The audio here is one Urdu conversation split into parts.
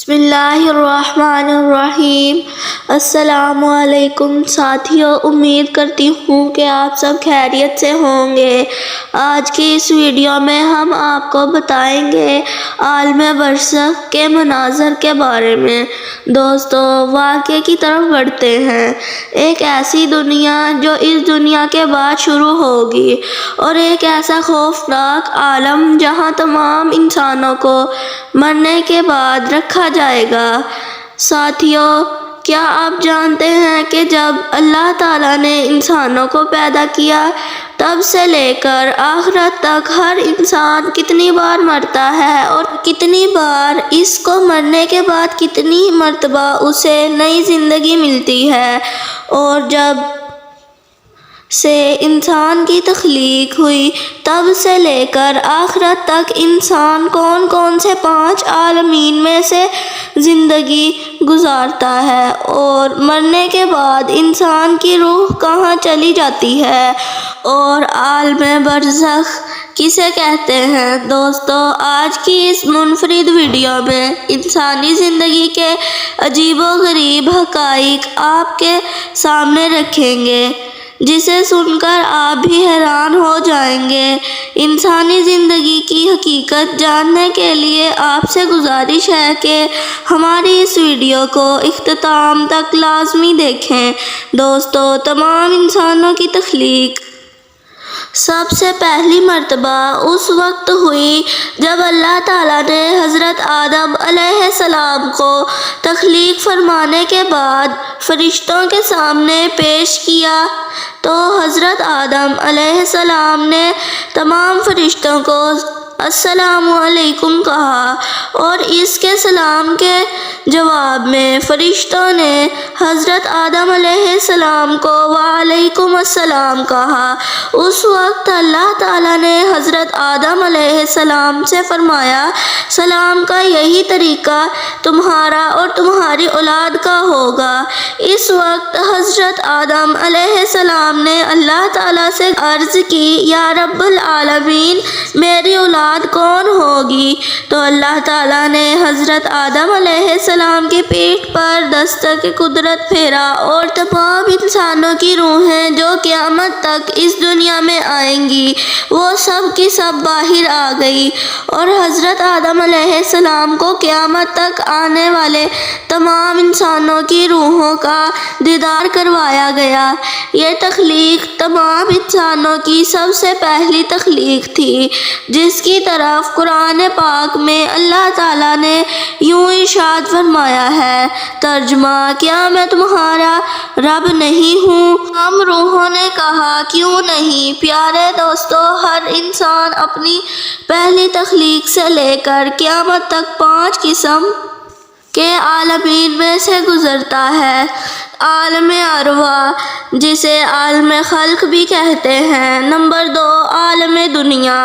بسم اللہ الرحمن الرحیم۔ السلام علیکم ساتھیو، امید کرتی ہوں کہ آپ سب خیریت سے ہوں گے۔ آج کی اس ویڈیو میں ہم آپ کو بتائیں گے عالم برزخ کے مناظر کے بارے میں۔ دوستو، واقعے کی طرف بڑھتے ہیں۔ ایک ایسی دنیا جو اس دنیا کے بعد شروع ہوگی، اور ایک ایسا خوفناک عالم جہاں تمام انسانوں کو مرنے کے بعد رکھا جائے گا۔ ساتھیو، کیا آپ جانتے ہیں کہ جب اللہ تعالیٰ نے انسانوں کو پیدا کیا تب سے لے کر آخرت تک ہر انسان کتنی بار مرتا ہے، اور کتنی بار اس کو مرنے کے بعد کتنی مرتبہ اسے نئی زندگی ملتی ہے؟ اور جب سے انسان کی تخلیق ہوئی تب سے لے کر آخرت تک انسان کون سے 5 عالمین میں سے زندگی گزارتا ہے، اور مرنے کے بعد انسان کی روح کہاں چلی جاتی ہے، اور عالم برزخ کسے کہتے ہیں؟ دوستو، آج کی اس منفرد ویڈیو میں انسانی زندگی کے عجیب و غریب حقائق آپ کے سامنے رکھیں گے، جسے سن کر آپ بھی حیران ہو جائیں گے۔ انسانی زندگی کی حقیقت جاننے کے لیے آپ سے گزارش ہے کہ ہماری اس ویڈیو کو اختتام تک لازمی دیکھیں۔ دوستو، تمام انسانوں کی تخلیق سب سے پہلی مرتبہ اس وقت ہوئی جب اللہ تعالیٰ نے حضرت آدم علیہ السلام کو تخلیق فرمانے کے بعد فرشتوں کے سامنے پیش کیا، تو حضرت آدم علیہ السلام نے تمام فرشتوں کو السلام علیکم کہا، اور اس کے سلام کے جواب میں فرشتوں نے حضرت آدم علیہ السلام کو وعلیکم السلام کہا۔ اس وقت اللہ تعالیٰ نے حضرت آدم علیہ السلام سے فرمایا، سلام کا یہی طریقہ تمہارا اور تمہاری اولاد کا ہوگا۔ اس وقت حضرت آدم علیہ السلام نے اللہ تعالیٰ سے عرض کی، یا رب العالمین، میری اولاد کون ہوگی؟ تو اللہ تعالیٰ نے حضرت آدم علیہ السلام کی پیٹھ پر دستک قدرت پھیرا، اور تمام انسانوں کی روحیں جو قیامت تک اس دنیا میں آئیں گی وہ سب کی سب باہر آ گئی، اور حضرت آدم علیہ السلام کو قیامت تک آنے والے تمام انسانوں کی روحوں کا دیدار کروایا گیا۔ یہ تخلیق تمام انسانوں کی سب سے پہلی تخلیق تھی، جس کی طرف قرآن پاک میں اللہ تعالیٰ نے یوں ارشاد فرمایا ہے، ترجمہ: کیا میں تمہارا رب نہیں ہوں؟ ہم روحوں نے کہا، کیوں نہیں؟ پیارے دوستو، ہر انسان اپنی پہلی تخلیق سے لے کر قیامت تک 5 قسم کے عالمین میں سے گزرتا ہے۔ عالم ارواح، جسے عالم خلق بھی کہتے ہیں۔ نمبر 2، عالم دنیا۔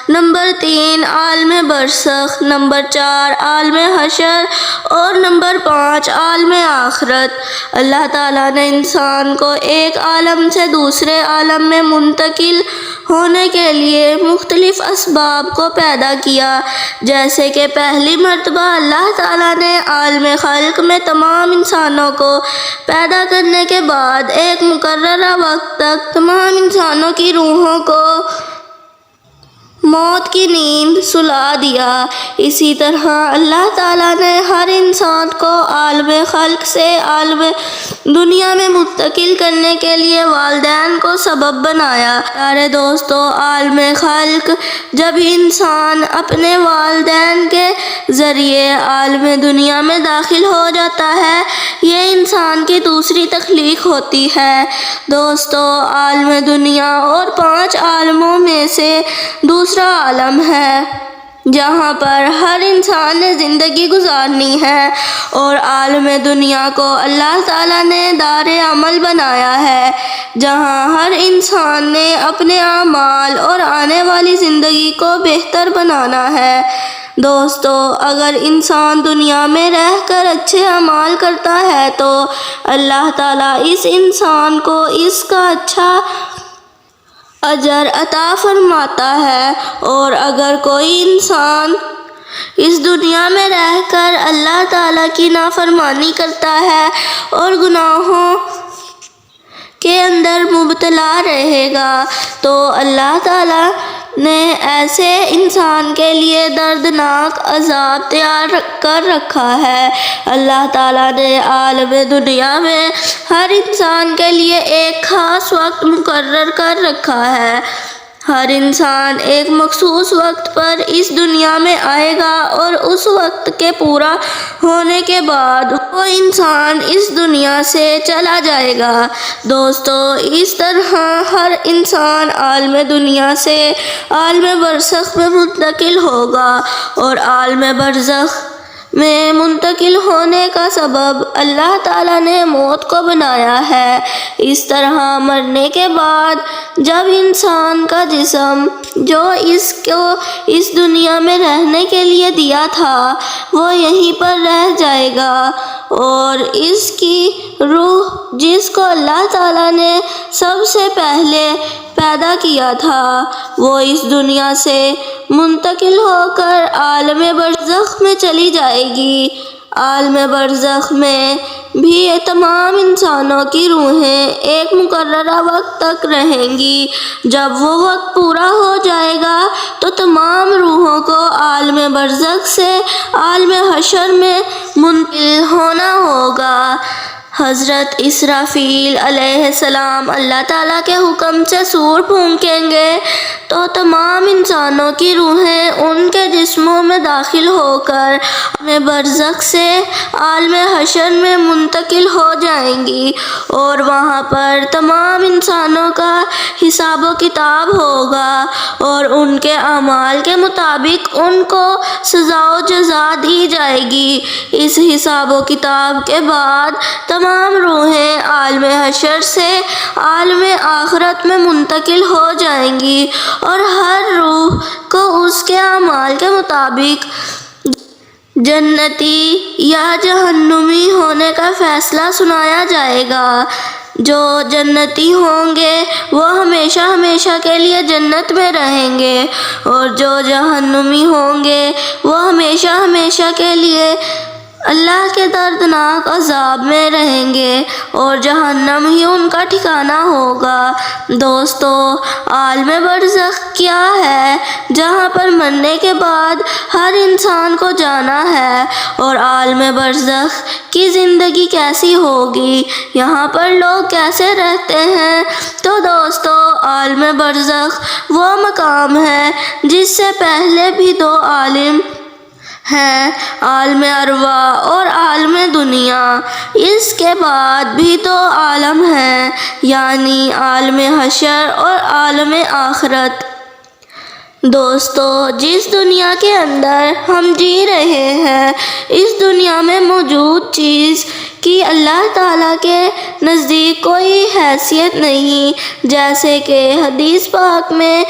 نمبر 3، عالم برزخ۔ نمبر 4، عالم حشر۔ اور نمبر 5، عالم آخرت۔ اللہ تعالیٰ نے انسان کو ایک عالم سے دوسرے عالم میں منتقل ہونے کے لیے مختلف اسباب کو پیدا کیا، جیسے کہ پہلی مرتبہ اللہ تعالیٰ نے عالم خلق میں تمام انسانوں کو پیدا کرنے کے بعد ایک مقررہ وقت تک تمام انسانوں کی روحوں کو موت کی نیند سلا دیا۔ اسی طرح اللہ تعالیٰ نے ہر انسان کو عالم خلق سے عالم دنیا میں منتقل کرنے کے لیے والدین کو سبب بنایا۔ پیارے دوستو، عالم خلق، جب انسان اپنے والدین کے ذریعے عالم دنیا میں داخل ہو جاتا ہے، یہ انسان کی دوسری تخلیق ہوتی ہے۔ دوستو، عالم دنیا اور 5 عالموں میں سے دوسرا عالم ہے جہاں پر ہر انسان نے زندگی گزارنی ہے، اور عالم دنیا کو اللہ تعالیٰ نے دار عمل بنایا ہے، جہاں ہر انسان نے اپنے اعمال اور آنے والی زندگی کو بہتر بنانا ہے۔ دوستو، اگر انسان دنیا میں رہ کر اچھے اعمال کرتا ہے تو اللہ تعالیٰ اس انسان کو اس کا اچھا اجر عطا فرماتا ہے، اور اگر کوئی انسان اس دنیا میں رہ کر اللہ تعالیٰ کی نافرمانی کرتا ہے اور گناہوں کے اندر مبتلا رہے گا تو اللہ تعالیٰ نے ایسے انسان کے لیے دردناک عذاب تیار کر رکھا ہے۔ اللہ تعالیٰ نے عالم دنیا میں ہر انسان کے لیے ایک خاص وقت مقرر کر رکھا ہے۔ ہر انسان ایک مخصوص وقت پر اس دنیا میں آئے گا اور اس وقت کے پورا ہونے کے بعد وہ انسان اس دنیا سے چلا جائے گا۔ دوستو، اس طرح ہر انسان عالم دنیا سے عالم برزخ میں منتقل ہوگا اور عالم برزخ میں منتقل ہونے کا سبب اللہ تعالیٰ نے موت کو بنایا ہے۔ اس طرح مرنے کے بعد جب انسان کا جسم جو اس کو اس دنیا میں رہنے کے لیے دیا تھا وہ یہیں پر رہ جائے گا اور اس کی روح جس کو اللہ تعالیٰ نے سب سے پہلے پیدا کیا تھا وہ اس دنیا سے منتقل ہو کر عالم برزخ میں چلی جائے گی۔ عالم برزخ میں بھی تمام انسانوں کی روحیں ایک مقررہ وقت تک رہیں گی۔ جب وہ وقت پورا ہو جائے گا تو تمام روحوں کو عالم برزخ سے عالم حشر میں منتقل ہونا ہوگا۔ حضرت اسرافیل علیہ السلام اللہ تعالیٰ کے حکم سے سور پھونکیں گے تو تمام انسانوں کی روحیں ان کے جسموں میں داخل ہو کر عالم برزخ سے عالم حشر میں منتقل ہو جائیں گی اور وہاں پر تمام انسانوں کا حساب و کتاب ہوگا اور ان کے اعمال کے مطابق ان کو سزا و جزا دی جائے گی۔ اس حساب و کتاب کے بعد تمام روحیں عالم حشر سے عالم آخرت میں منتقل ہو جائیں گی اور ہر روح کو اس کے اعمال کے مطابق جنتی یا جہنمی ہونے کا فیصلہ سنایا جائے گا۔ جو جنتی ہوں گے وہ ہمیشہ ہمیشہ کے لیے جنت میں رہیں گے اور جو جہنمی ہوں گے وہ ہمیشہ ہمیشہ کے لیے اللہ کے دردناک عذاب میں رہیں گے اور جہنم ہی ان کا ٹھکانہ ہوگا۔ دوستو، عالم برزخ کیا ہے؟ جہاں پر مرنے کے بعد ہر انسان کو جانا ہے۔ اور عالم برزخ کی زندگی کیسی ہوگی؟ یہاں پر لوگ کیسے رہتے ہیں؟ تو دوستو، عالم برزخ وہ مقام ہے جس سے پہلے بھی دو عالم ہیں، عالم ارواح اور عالم دنیا۔ اس کے بعد بھی دو عالم ہیں، یعنی عالم حشر اور عالم آخرت۔ دوستو، جس دنیا کے اندر ہم جی رہے ہیں اس دنیا میں موجود چیز کی اللہ تعالیٰ کے نزدیک کوئی حیثیت نہیں، جیسے کہ حدیث پاک میں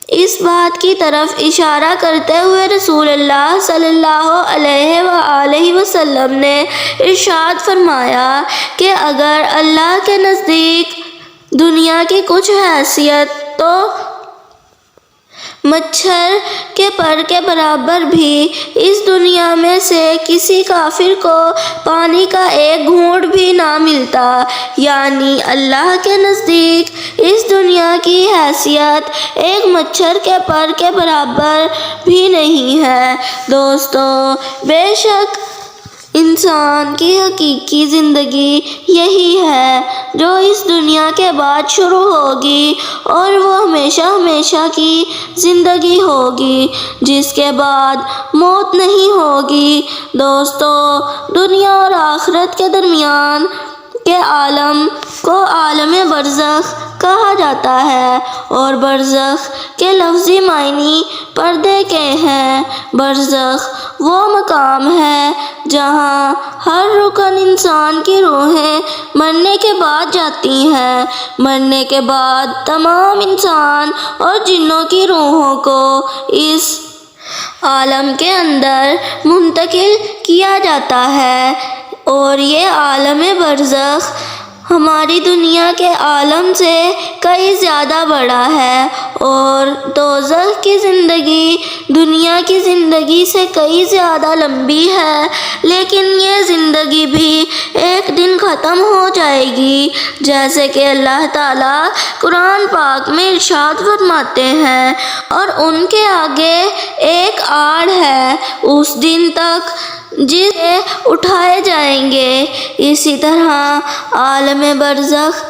اس بات کی طرف اشارہ کرتے ہوئے رسول اللہ صلی اللہ علیہ وآلہ وسلم نے ارشاد فرمایا کہ اگر اللہ کے نزدیک دنیا کی کچھ حیثیت تو مچھر کے پر کے برابر بھی اس دنیا میں سے کسی کافر کو پانی کا ایک گھونٹ بھی نہ ملتا، یعنی اللہ کے نزدیک اس دنیا کی حیثیت ایک مچھر کے پر کے برابر بھی نہیں ہے۔ دوستو، بے شک انسان کی حقیقی زندگی یہی ہے جو اس دنیا کے بعد شروع ہوگی اور وہ ہمیشہ ہمیشہ کی زندگی ہوگی جس کے بعد موت نہیں ہوگی۔ دوستو، دنیا اور آخرت کے درمیان کے عالم کو عالم برزخ کہا جاتا ہے اور برزخ کے لفظی معنی پردے کے ہیں۔ برزخ وہ مقام ہے جہاں ہر رکن انسان کی روحیں مرنے کے بعد جاتی ہیں۔ مرنے کے بعد تمام انسان اور جنوں کی روحوں کو اس عالم کے اندر منتقل کیا جاتا ہے اور یہ عالم برزخ ہماری دنیا کے عالم سے کئی زیادہ بڑا ہے، اور دوزخ کی زندگی دنیا کی زندگی سے کئی زیادہ لمبی ہے، لیکن یہ زندگی بھی ایک دن ختم ہو جائے گی، جیسے کہ اللہ تعالیٰ قرآن پاک میں ارشاد فرماتے ہیں، اور ان کے آگے ایک آڑ ہے اس دن تک جسے اٹھائے جائیں گے۔ اسی طرح عالم برزخ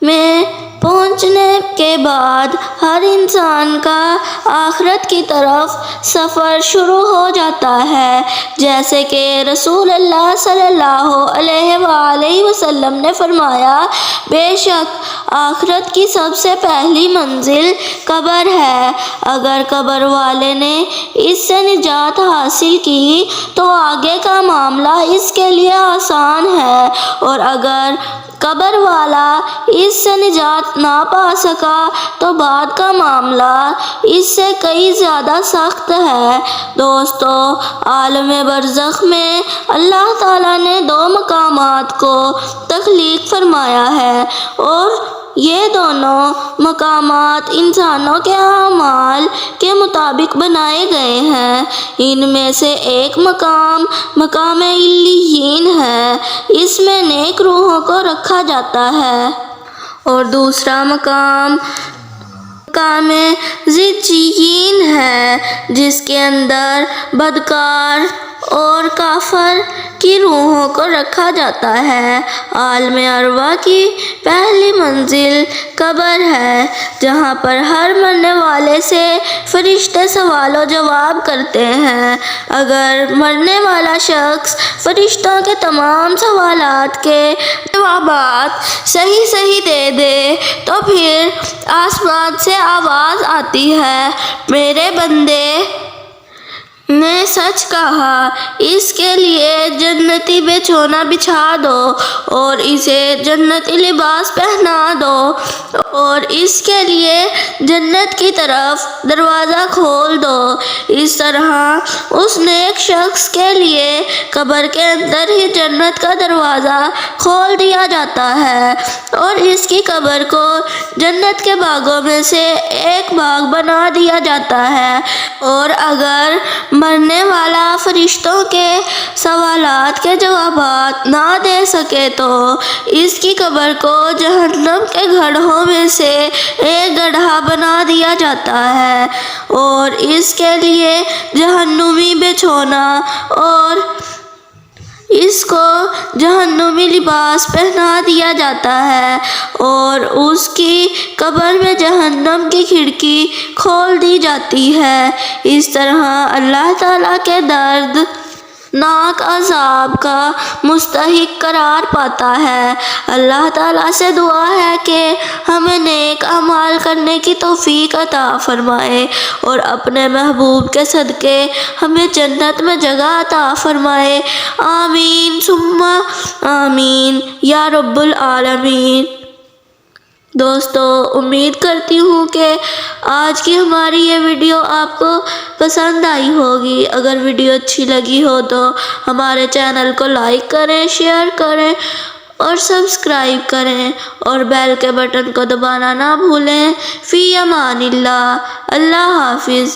میں پہنچنے کے بعد ہر انسان کا آخرت کی طرف سفر شروع ہو جاتا ہے، جیسے کہ رسول اللہ صلی اللہ علیہ وآلہ وسلم نے فرمایا، بے شک آخرت کی سب سے پہلی منزل قبر ہے۔ اگر قبر والے نے اس سے نجات حاصل کی تو آگے کا معاملہ اس کے لیے آسان ہے، اور اگر قبر والا اس سے نجات نہ پا سکا تو بعد کا معاملہ اس سے کئی زیادہ سخت ہے۔ دوستو، عالم برزخ میں اللہ تعالیٰ نے 2 مقامات کو تخلیق فرمایا ہے، اور یہ دونوں مقامات انسانوں کے اعمال کے مطابق بنائے گئے ہیں۔ ان میں سے ایک مقام علیین ہے، اس میں نیک روحوں کو رکھا جاتا ہے، اور دوسرا مقام ذیین ہے، جس کے اندر بدکار اور کافر کی روحوں کو رکھا جاتا ہے۔ عالم ارواح کی پہلی منزل قبر ہے، جہاں پر ہر مرنے والے سے فرشتے سوال و جواب کرتے ہیں۔ اگر مرنے والا شخص فرشتوں کے تمام سوالات کے جوابات صحیح دے دے تو پھر آسمان سے آواز آتی ہے، میرے بندے نے سچ کہا، اس کے لیے جنتی بچھونا بچھا دو، اور اسے جنتی لباس پہنا دو، اور اس کے لیے جنت کی طرف دروازہ کھول دو۔ اس طرح اس نیک شخص کے لیے قبر کے اندر ہی جنت کا دروازہ کھول دیا جاتا ہے، اور اس کی قبر کو جنت کے باغوں میں سے ایک باغ بنا دیا جاتا ہے، اور اگر مرنے والا فرشتوں کے سوالات کے جوابات نہ دے سکے تو اس کی قبر کو جہنم کے گڑھوں میں سے ایک گڑھا بنا دیا جاتا ہے، اور اس کے لیے جہنمی بچھونا اور اس کو جہنمی لباس پہنا دیا جاتا ہے، اور اس کی قبر میں جہنم کی کھڑکی کھول دی جاتی ہے۔ اس طرح اللہ تعالیٰ کے دردناک عذاب کا مستحق قرار پاتا ہے۔ اللہ تعالیٰ سے دعا ہے کہ ہمیں نیک اعمال کرنے کی توفیق عطا فرمائے، اور اپنے محبوب کے صدقے ہمیں جنت میں جگہ عطا فرمائے۔ آمین ثم آمین یا رب العالمین۔ دوستو، امید کرتی ہوں کہ آج کی ہماری یہ ویڈیو آپ کو پسند آئی ہوگی۔ اگر ویڈیو اچھی لگی ہو تو ہمارے چینل کو لائک کریں، شیئر کریں اور سبسکرائب کریں، اور بیل کے بٹن کو دبانا نہ بھولیں۔ فی امان اللہ، اللہ حافظ۔